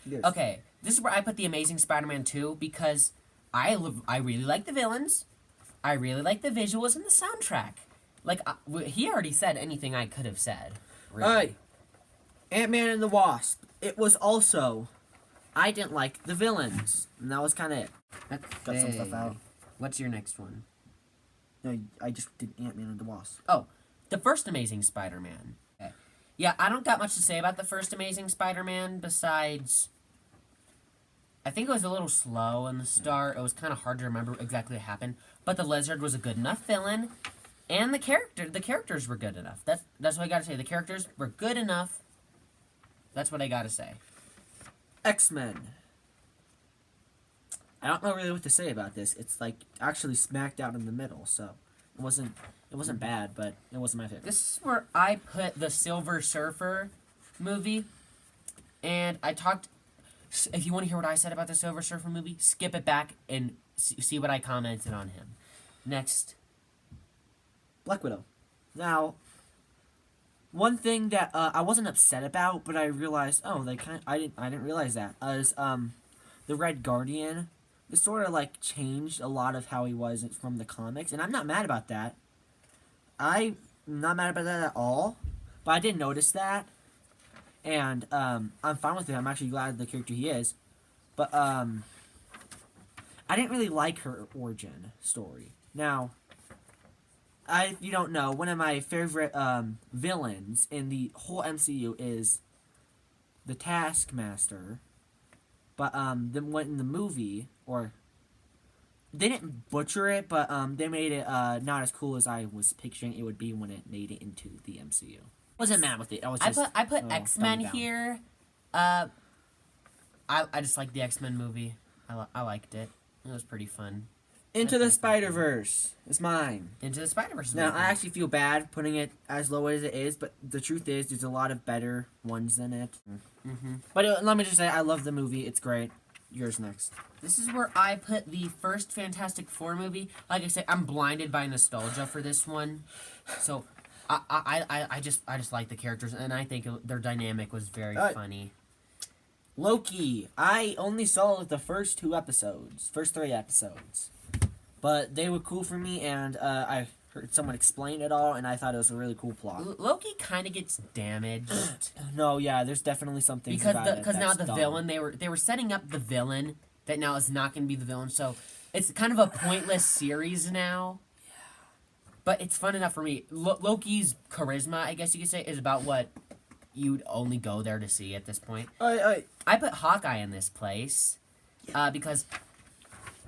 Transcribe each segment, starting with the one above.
Yes. Okay, this is where I put the Amazing Spider-Man 2 because I really like the villains, I really like the visuals and the soundtrack. Like he already said anything I could have said. Really. Ant-Man and the Wasp. It was also, I didn't like the villains, and that was kind of it. Got some stuff out. What's your next one? No, I just did Ant-Man and the Wasp. Oh, the first Amazing Spider-Man. Okay. Yeah, I don't got much to say about the first Amazing Spider-Man besides I think it was a little slow in the start. It was kind of hard to remember exactly what happened, but the Lizard was a good enough villain, and the characters were good enough. That's what I got to say. The characters were good enough. That's what I got to say. X-Men. I don't know really what to say about this. It's like actually smack down in the middle, so it wasn't bad, but it wasn't my favorite. This is where I put the Silver Surfer movie, and I talked. If you want to hear what I said about the Silver Surfer movie, skip it back and see what I commented on him. Next. Black Widow. Now, one thing that I wasn't upset about, but I realized, I didn't realize that is the Red Guardian. It sort of like changed a lot of how he was from the comics, and I'm not mad about that. I'm not mad about that at all, but I did notice that, and I'm fine with it. I'm actually glad the character he is, but I didn't really like her origin story. Now, if you don't know, one of my favorite villains in the whole MCU is the Taskmaster. But then went in the movie, or they didn't butcher it, but they made it not as cool as I was picturing it would be when it made it into the MCU. Wasn't mad with it. I put X-Men here. I just like the X-Men movie. I liked it. It was pretty fun. Into the Spider-Verse is mine. Into the Spider-Verse. Now, I actually feel bad putting it as low as it is, but the truth is, there's a lot of better ones than it. Mm-hmm. But let me just say, I love the movie. It's great. Yours next. This is where I put the first Fantastic Four movie. Like I said, I'm blinded by nostalgia for this one. So, I just like the characters, and I think their dynamic was very funny. Loki. I only saw the first 3 episodes. But they were cool for me, and I heard someone explain it all, and I thought it was a really cool plot. Loki kind of gets damaged. No, yeah, there's definitely some things about it because now the dumb. villain they were setting up the villain that now is not going to be the villain, so it's kind of a pointless series now. Yeah. But it's fun enough for me. Loki's charisma, I guess you could say, is about what you'd only go there to see at this point. I put Hawkeye in this place because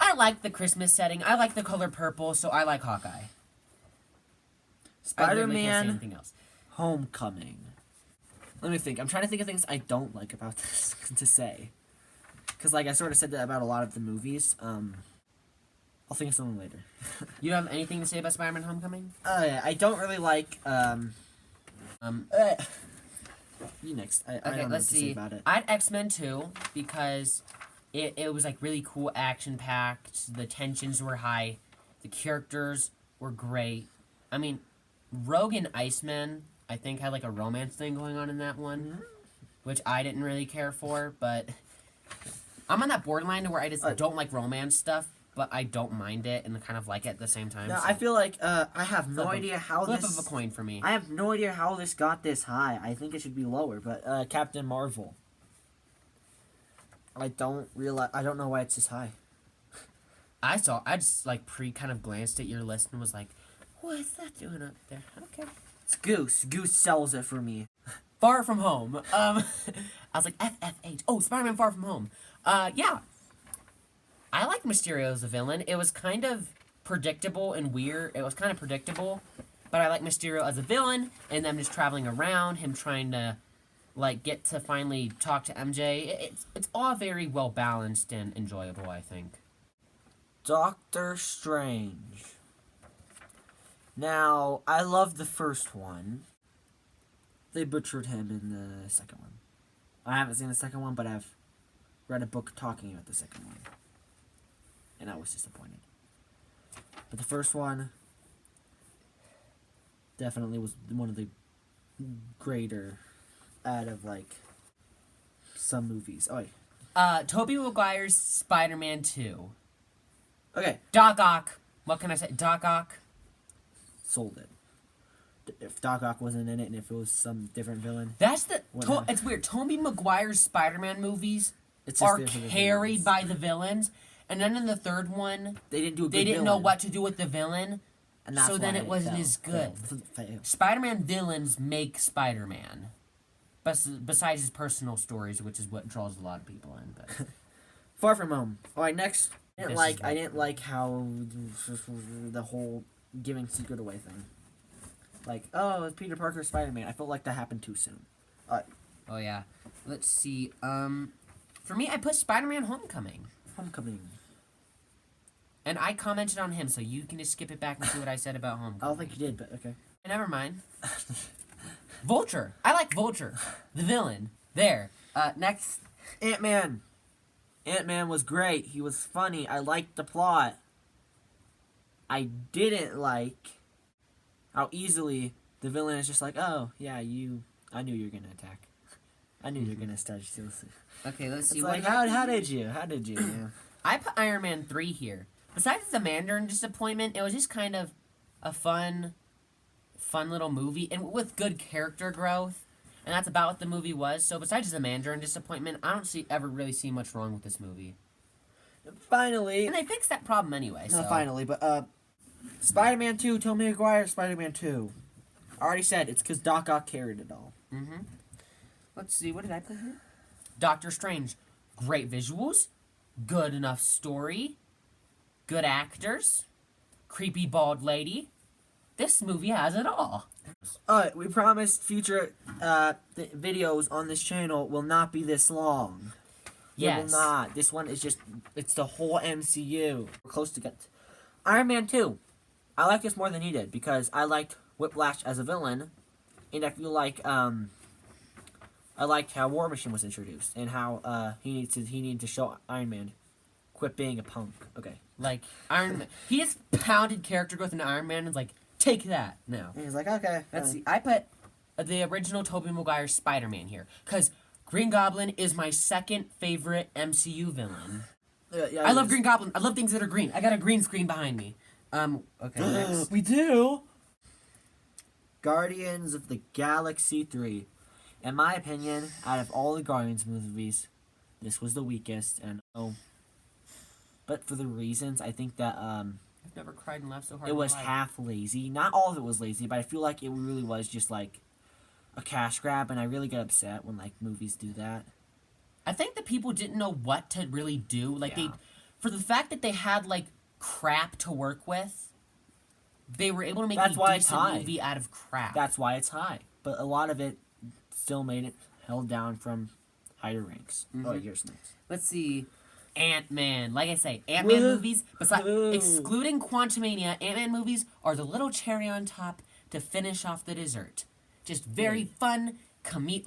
I like the Christmas setting. I like the color purple, so I like Hawkeye. Spider-Man Homecoming. Let me think. I'm trying to think of things I don't like about this to say. Because, like, I sort of said that about a lot of the movies. I'll think of something later. You have anything to say about Spider-Man Homecoming? Yeah, I don't really like, you next. I don't know let's what to see. say about it. I had X-Men 2 because it was, like, really cool, action-packed. The tensions were high. The characters were great. I mean, Rogue and Iceman, I think, had, like, a romance thing going on in that one, which I didn't really care for, but I'm on that borderline where I just don't like romance stuff, but I don't mind it and kind of like it at the same time. No, so. I feel like I have no idea how flip this... of a coin for me. I have no idea how this got this high. I think it should be lower, but Captain Marvel. I don't know why it's this high. I just, like, kind of glanced at your list and was like, what's that doing up there? Okay. It's Goose. Goose sells it for me. Far From Home. I was like, FFH. Oh, Spider-Man Far From Home. Yeah. I like Mysterio as a villain. It was kind of predictable and weird. It was kind of predictable, but I like Mysterio as a villain, and them just traveling around, him trying to, like, get to finally talk to MJ. It's all very well balanced and enjoyable, I think. Doctor Strange. Now, I love the first one. They butchered him in the second one. I haven't seen the second one, but I've read a book talking about the second one. And I was disappointed. But the first one definitely was one of the greater out of, like, some movies. Oh, wait. Tobey Maguire's Spider-Man 2. Okay, Doc Ock. What can I say? Doc Ock. sold it. If Doc Ock wasn't in it and if it was some different villain, That's the. Whatever. It's weird. Tobey Maguire's Spider-Man movies it's just are there for the carried villains. by the villains, and then in the third one, They didn't do a good they didn't know villain, what to do with the villain. and that's so then why it wasn't fell- as good. failed. Spider-Man villains make Spider-Man. Besides his personal stories, which is what draws a lot of people in. But Far From Home. All right, next. This is I didn't like how the whole giving secret away thing. Like, oh, it's Peter Parker, Spider-Man. I felt like that happened too soon. oh yeah, let's see. For me, I put Spider-Man: Homecoming, Homecoming. and I commented on him, so you can just skip it back and see what I said about I Homecoming. don't think you did, but okay. Never mind. Vulture. I like Vulture, the villain. There. Next. Ant-Man. Ant-Man was great. He was funny. I liked the plot. I didn't like how easily the villain is just like, oh, yeah, I knew you were going to attack. I knew you were going to start stealing. Okay, let's see. It's What like, did I how put? did you? How did you? Yeah. I put Iron Man 3 here. Besides the Mandarin disappointment, it was just kind of a fun little movie, and with good character growth. And that's about what the movie was. So besides the Mandarin disappointment, I don't ever really see much wrong with this movie. Finally. And they fixed that problem anyway. Not So. finally, but, Spider-Man 2, Tobey Maguire, Spider-Man 2. I already said it's because Doc Ock carried it all. Mm-hmm. Let's see, what did I put here? Doctor Strange. Great visuals, good enough story, good actors, creepy bald lady. This movie has it all. We promised future videos on this channel will not be this long. It will Yes. not. This one is just, it's the whole MCU. We're close to get. Iron Man 2. I like this more than he did because I liked Whiplash as a villain, and I feel like I liked how War Machine was introduced and how he needed to show Iron Man quit being a punk. Okay. Like, Iron Man. He just pounded character growth into Iron Man and was like, take that now. And he's like, okay. Let's see. I put the original Tobey Maguire Spider-Man here. Because Green Goblin is my second favorite MCU villain. Yeah, I love Green Goblin. I love things that are green. I got a green screen behind me. Okay, next. We do. Guardians of the Galaxy 3. In my opinion, out of all the Guardians movies, this was the weakest, and but for the reasons, I think that I've never cried and laughed so hard. it in my was life. half lazy. Not all of it was lazy, but I feel like it really was just like a cash grab, and I really get upset when like movies do that. I think the people didn't know what to really do. Like Yeah. for the fact that they had like crap to work with, they were able to make That's a why it's decent high. movie out of crap. That's why it's high, but a lot of it still made it held down from higher ranks. Oh, Mhm. here's next. Let's see. Ant-Man. Like I say, Ant-Man Woo. movies, Woo. excluding Quantumania, Ant-Man movies are the little cherry on top to finish off the dessert. Just very fun,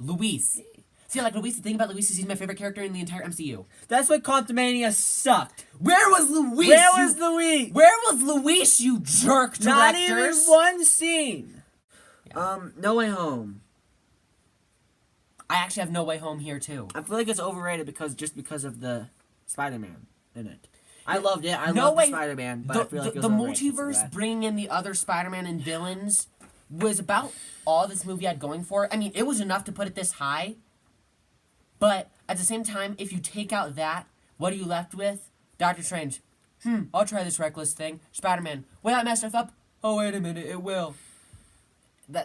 Luis. See, like Luis, the thing about Luis is he's my favorite character in the entire MCU. That's what Quantumania sucked. Where was Luis? Where was Louis? Where was Luis, you jerk Not directors? even one scene. Yeah. No Way Home. I actually have No Way Home here, too. I feel like it's overrated because of the Spider-Man in it. I loved it. I No loved Way- the Spider-Man, but I feel like it was the overrated because of multiverse that. bringing in the other Spider-Man and villains was about all this movie had going for it. I mean, it was enough to put it this high. But at the same time, if you take out that, what are you left with? Doctor Strange. I'll try this reckless thing. Spider-Man. Will I mess stuff up? Oh, wait a minute, it will.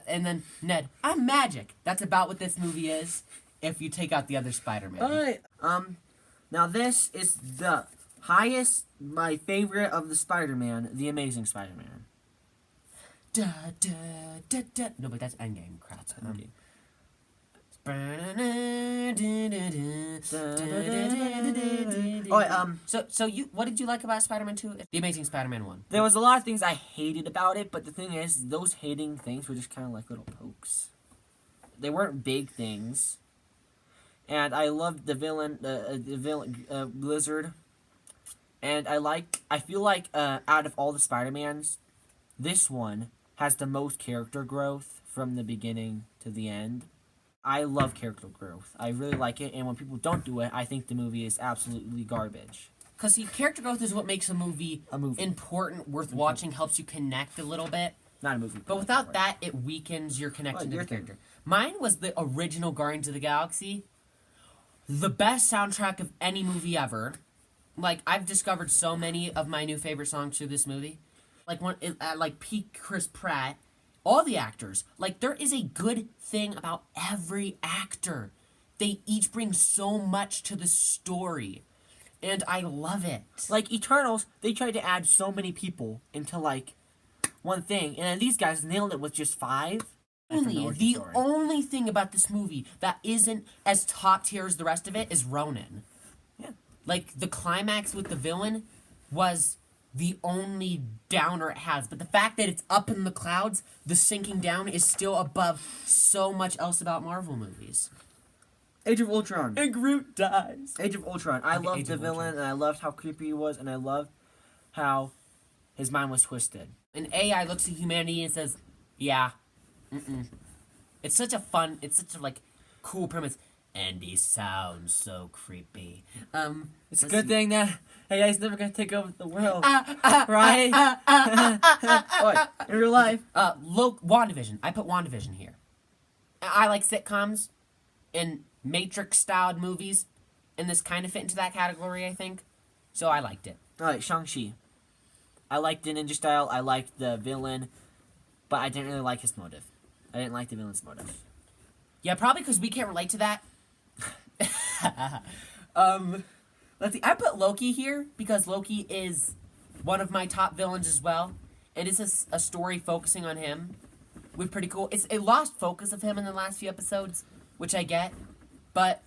And then Ned. I'm magic. That's about what this movie is. If you take out the other Spider-Man. Alright. Now this is the highest, my favorite of the Spider-Man, the Amazing Spider-Man. Da, da, da, da. No, but that's Endgame. Crap. Endgame. So you, what did you like about Spider-Man 2? The Amazing Spider-Man 1. There was a lot of things I hated about it, but the thing is, those hating things were just kind of like little pokes. They weren't big things. And I loved the villain, Blizzard. And I feel like out of all the Spider-Mans, this one has the most character growth from the beginning to the end. I love character growth. I really like it, and when people don't do it, I think the movie is absolutely garbage. Because, see, character growth is what makes a movie Important. important, worth watching, helps you connect a little bit. Not a movie. But without that, it weakens your connection to your the turn. character. Mine was the original Guardians of the Galaxy. The best soundtrack of any movie ever. Like, I've discovered so many of my new favorite songs through this movie. Like peak Chris Pratt. All the actors. Like, there is a good thing about every actor. They each bring so much to the story. And I love it. Like Eternals, they tried to add so many people into like one thing, and then these guys nailed it with just 5. The only thing about this movie that isn't as top tier as the rest of it is Ronan. Yeah. Like, the climax with the villain was the only downer it has. But the fact that it's up in the clouds, the sinking down is still above so much else about Marvel movies. Age of Ultron. And Groot dies. Age of Ultron. I Okay, loved Age the of villain, Ultron. and I loved how creepy he was, and I loved how his mind was twisted. An AI looks at humanity and says, yeah, It's such a like, cool premise. And he sounds so creepy. It's a let's good see. thing that AI's never gonna take over the world, right? What? In real life? WandaVision. I put WandaVision here. I like sitcoms and Matrix-styled movies, and this kind of fit into that category, I think. So I liked it. Alright, Shang-Chi. I liked the ninja style, I liked the villain, but I didn't really like his motive. I didn't like the villain's motive. Yeah, probably because we can't relate to that. Let's see. I put Loki here because Loki is one of my top villains as well. It is a story focusing on him, which is pretty cool. It's a lost focus of him in the last few episodes, which I get, but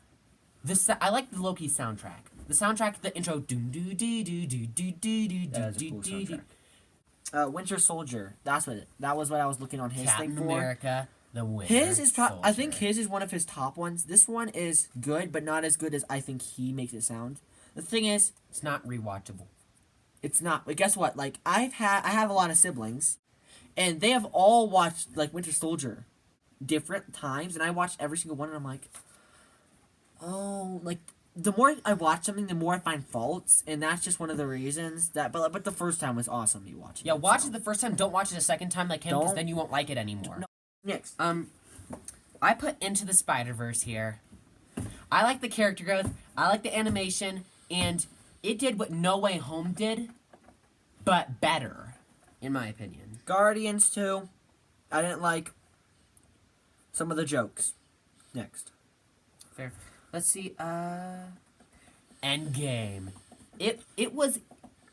I like the Loki soundtrack. The soundtrack, the intro, do do do do do do do do That is a do cool do do. soundtrack. Winter Soldier. That was what I was looking on his Captain thing for. America, the Winter His is I think Soldier. his is one of his top ones. This one is good, but not as good as I think he makes it sound. The thing is, It's not rewatchable. it's not. But guess what? Like I have a lot of siblings, and they have all watched like Winter Soldier, different times, and I watched every single one, and I'm like, oh, like the more I watch something, the more I find faults, and that's just one of the reasons that. But the first time was awesome. Me watching. Yeah, watch so. it the first time. Don't watch it a second time like him, because Don't- then you won't like it anymore. No. Next. I put Into the Spider-Verse here. I like the character growth. I like the animation, and it did what No Way Home did, but better, in my opinion. Guardians 2. I didn't like some of the jokes. Next. Fair. Let's see. Endgame. It was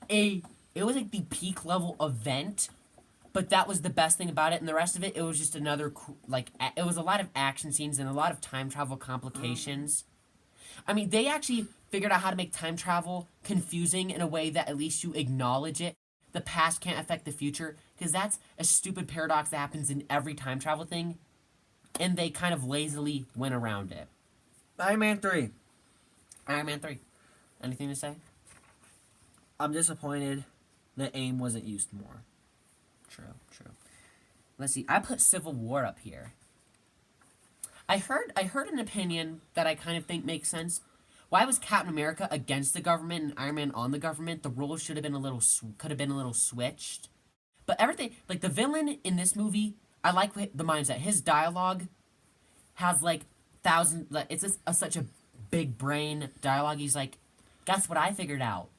like the peak level event, but that was the best thing about it. And the rest of it, it was just another it was a lot of action scenes and a lot of time travel complications. I mean, they actually figured out how to make time travel confusing in a way that at least you acknowledge it. The past can't affect the future, because that's a stupid paradox that happens in every time travel thing, and they kind of lazily went around it. Iron Man 3. Iron Man 3. Anything to say? I'm disappointed that AIM wasn't used more. True. Let's see. I put Civil War up here. I heard an opinion that I kind of think makes sense. Why was Captain America against the government and Iron Man on the government? The roles could have been a little switched. But everything, like the villain in this movie, I like the mindset. His dialogue has like it's just such a big brain dialogue. He's like, guess what I figured out?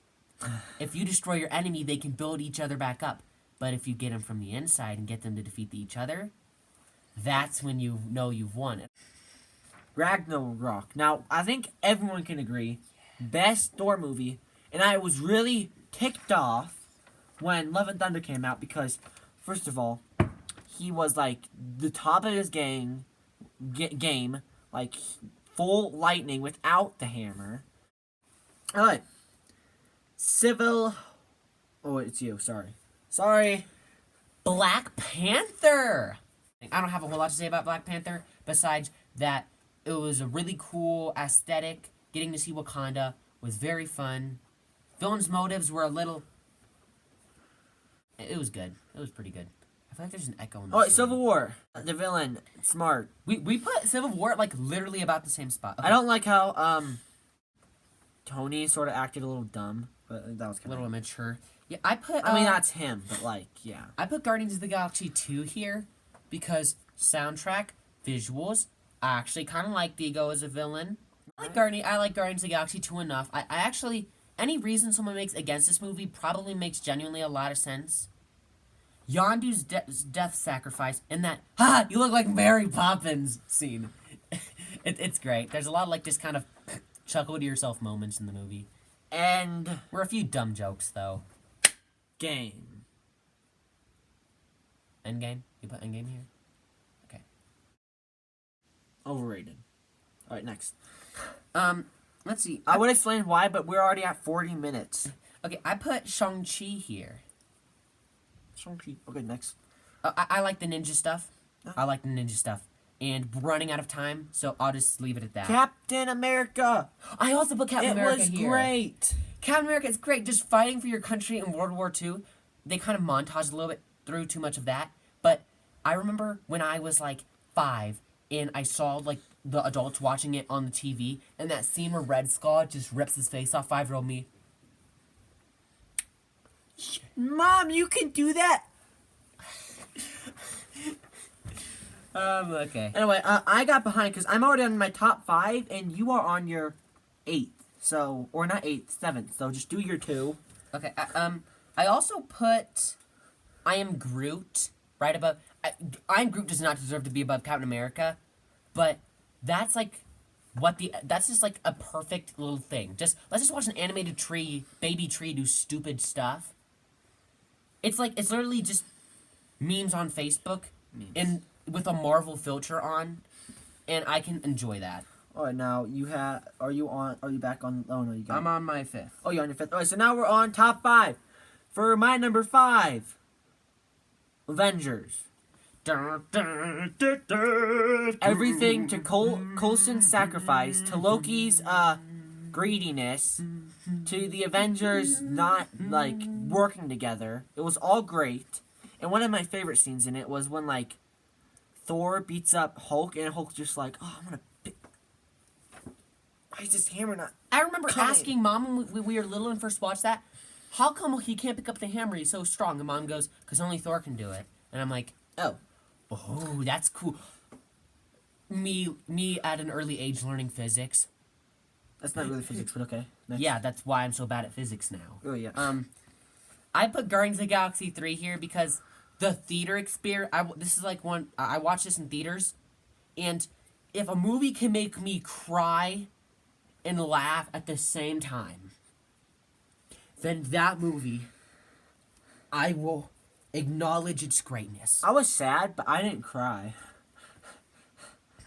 If you destroy your enemy, they can build each other back up. But if you get them from the inside and get them to defeat each other, that's when you know you've won it. Ragnarok. Now, I think everyone can agree, best Thor movie, and I was really ticked off when Love and Thunder came out because, first of all, he was like the top of his game, like full lightning without the hammer. All right, Civil. Oh, it's you. Sorry. Black Panther! I don't have a whole lot to say about Black Panther, besides that it was a really cool aesthetic. Getting to see Wakanda was very fun. Villain's motives were a little... It was good. It was pretty good. I feel like there's an echo in the Oh, Civil War. The villain, smart. We put Civil War like literally about the same spot. Okay. I don't like how Tony sort of acted a little dumb, but that was A kind little of. immature. Yeah, I put. I mean, that's him, but like, yeah. I put Guardians of the Galaxy 2 here because soundtrack, visuals. I actually kind of like Vigo as a villain. I like Guardians of the Galaxy 2 enough. I actually any reason someone makes against this movie probably makes genuinely a lot of sense. Yondu's death sacrifice and that you look like Mary Poppins scene. It's great. There's a lot of like just kind of chuckle to yourself moments in the movie. And We're a few dumb jokes though. game. Endgame? You put Endgame here? Okay. Overrated. All right, next. Let's see. I would explain why, but we're already at 40 minutes. Okay, I put Shang-Chi here. Shang-Chi. Okay, next. I like the ninja stuff. Oh. I like the ninja stuff. And running out of time, so I'll just leave it at that. Captain America. I also put Captain It America was here. great. Captain America is great. Just fighting for your country in World War II. They kind of montaged a little bit through too much of that. But I remember when I was like 5 and I saw like the adults watching it on the TV and that scene where Red Skull just rips his face off, 5-year-old me. Mom, you can do that. Okay. Anyway, I got behind because I'm already on my top 5, and you are on your 8th. So, or not 8th, 7th. So just do your 2. Okay. I also put I Am Groot right above. I Am Groot does not deserve to be above Captain America, but that's like that's just like a perfect little thing. Let's just watch an animated baby tree do stupid stuff. It's literally just memes on Facebook and with a Marvel filter on, and I can enjoy that. All right, now are you back on? Oh no, you got. I'm on my 5th. Oh, you're on your 5th. All right, so now we're on top 5. For my number 5, Avengers. Everything to Coulson's sacrifice, to Loki's greediness, to the Avengers not like working together. It was all great. And one of my favorite scenes in it was when like Thor beats up Hulk, and Hulk's just like, oh, I'm gonna. Why is this hammer not? I remember Coming. asking Mom when we were little and first watched that, how come he can't pick up the hammer? He's so strong. And Mom goes, because only Thor can do it. And I'm like, Oh, that's cool. Me at an early age learning physics. that's not really physics, but okay. Next. Yeah, that's why I'm so bad at physics now. Oh yeah. I put Guardians of the Galaxy 3 here because the theater experience. This is like one I watched this in theaters, and if a movie can make me cry and laugh at the same time, then that movie, I will acknowledge its greatness. I was sad, but I didn't cry.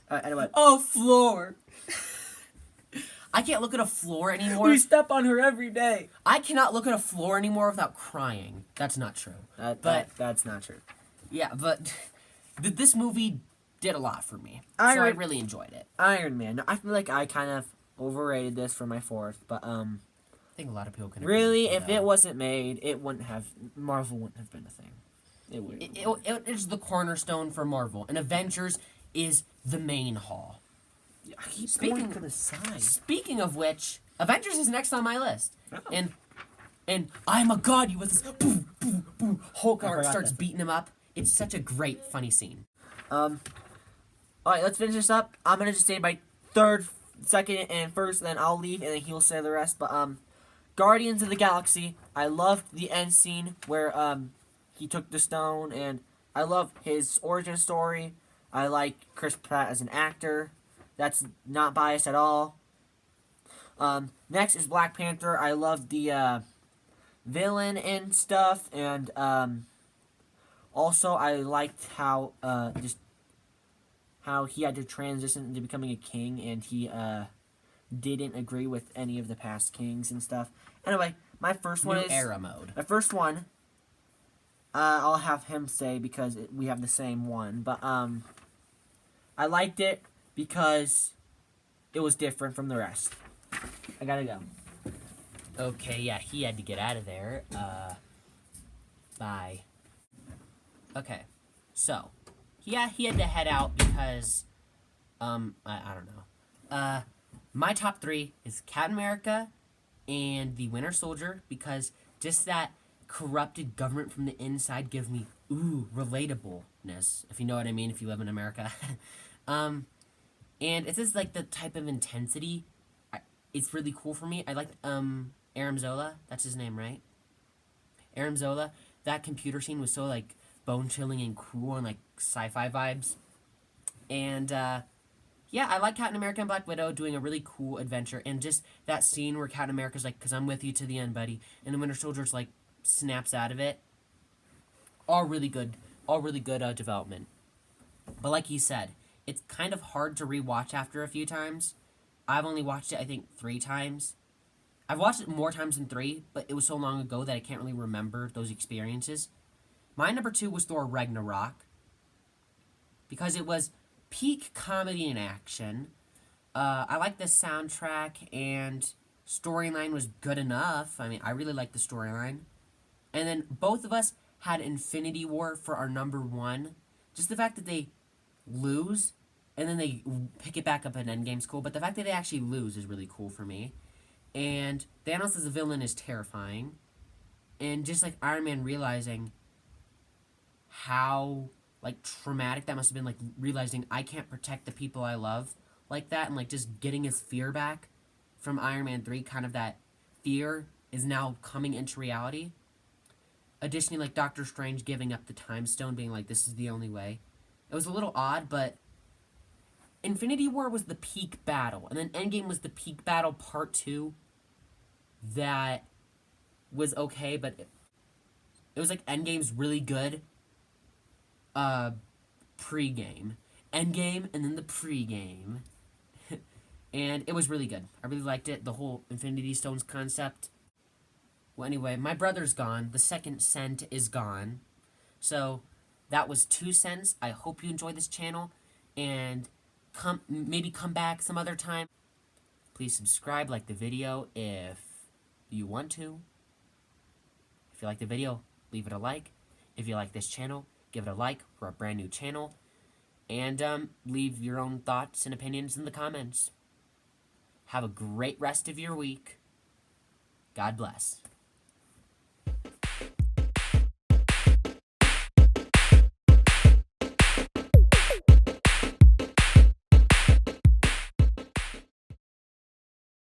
Anyway. Oh, floor. I can't look at a floor anymore. We step on her every day. I cannot look at a floor anymore without crying. That's not true. That's not true. Yeah, but this movie did a lot for me. So I I really enjoyed it. Iron Man. I feel like I kind of overrated this for my 4th, but I think a lot of people can really, agree with if that. it wasn't made, Marvel wouldn't have been a thing. It would. It is the cornerstone for Marvel, and Avengers is the main haul. I keep Speaking- going to the side. Speaking of which, Avengers is next on my list. Oh. And I'm a god, you with this boom, boom, boom. Hulk I forgot starts that. beating him up. It's such a great, funny scene. All right, let's finish this up. I'm gonna just say my 3rd, 2nd, and 1st, then I'll leave, and then he'll say the rest. But Guardians of the Galaxy. I loved the end scene where he took the stone, and I love his origin story. I like Chris Pratt as an actor. That's not biased at all. Next is Black Panther. I love the villain and stuff, and also I liked how how he had to transition into becoming a king, and he didn't agree with any of the past kings and stuff. Anyway, my first one New is era mode. my first one. I'll have him say because we have the same one, but I liked it because it was different from the rest. I gotta go. Okay, yeah, he had to get out of there. Bye. Okay, So, yeah, he had to head out because, I don't know. My top three is Captain America and the Winter Soldier because just that corrupted government from the inside gives me, ooh, relatableness, if you know what I mean, if you live in America. um, and it's just like the type of intensity. It's really cool for me. I like, Aram Zola, that's his name, right? Aram Zola, that computer scene was so, like, bone chilling and cool and, like, sci fi vibes. And, yeah, I like Captain America and Black Widow doing a really cool adventure, and just that scene where Captain America's like, "Cause I'm with you to the end, buddy," and the Winter Soldier's like, snaps out of it. All really good development. But like he said, it's kind of hard to rewatch after a few times. I've only watched it, I think, 3 times. I've watched it more times than 3, but it was so long ago that I can't really remember those experiences. My number 2 was Thor Ragnarok because it was peak comedy and action. I like the soundtrack, and storyline was good enough. I mean, I really liked the storyline. And then both of us had Infinity War for our number 1. Just the fact that they lose and then they pick it back up in Endgame's cool, but the fact that they actually lose is really cool for me. And Thanos as a villain is terrifying. And just like Iron Man realizing how like traumatic that must have been, like realizing I can't protect the people I love like that, and like just getting his fear back from Iron Man 3, kind of that fear is now coming into reality. Additionally, like Doctor Strange giving up the time stone, being like, this is the only way. It was a little odd, but Infinity War was the peak battle, and then Endgame was the peak battle part 2 that was okay, but it was like Endgame's really good pre-game. Endgame and then the pre-game. And it was really good. I really liked it, the whole Infinity Stones concept. Well, anyway, my brother's gone. The second cent is gone. So, that was 2 cents. I hope you enjoy this channel, and maybe come back some other time. Please subscribe, like the video if you want to. If you like the video, leave it a like. If you like this channel, give it a like for a brand new channel. And leave your own thoughts and opinions in the comments. Have a great rest of your week. God bless.